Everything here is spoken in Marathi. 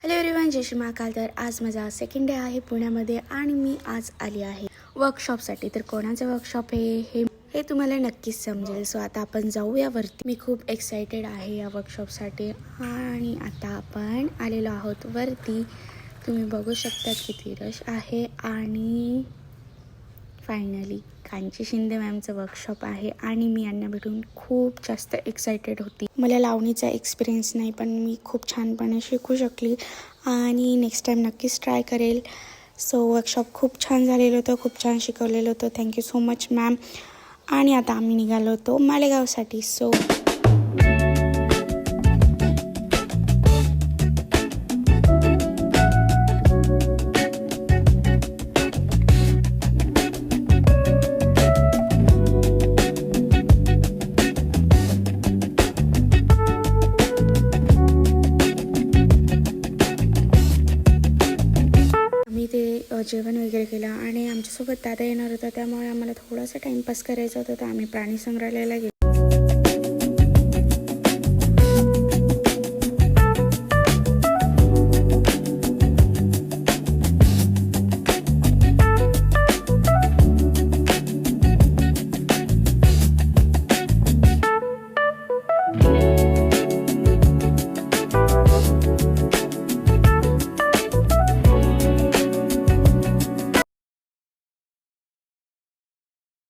हॅलो एव्हरीवन, जय श्री महाकाल. तर आज माझा सेकंड डे आहे पुण्यामध्ये आणि मी आज आली आहे वर्कशॉपसाठी. तर कोणाचं वर्कशॉप आहे हे तुम्हाला नक्कीच समजेल. सो आता आपण जाऊया वरती. मी खूप एक्सायटेड आहे या वर्कशॉपसाठी आणि आता आपण आलेलो आहोत वरती. तुम्ही बघू शकता किती रश आहे आणि फायनली कांची शिंदे मॅमचं वर्कशॉप आहे आणि मी यांना भेटून खूप जास्त एक्सायटेड होती. मला लावणीचा एक्सपिरियन्स नाही, पण मी खूप छानपणे शिकू शकली आणि नेक्स्ट टाईम नक्कीच ट्राय करेल. सो वर्कशॉप खूप छान झालेलं होतं, खूप छान शिकवलेलं होतं. Thank you so much ma'am. आणि आता आम्ही निघालो होतो मालेगावसाठी. सो आम्ही ते जेवण वगैरे केलं आणि आमच्यासोबत दादा येणार होता, त्यामुळे आम्हाला थोडासा टाईमपास करायचा होता. तर आम्ही प्राणी संग्रहालयाला गेलो.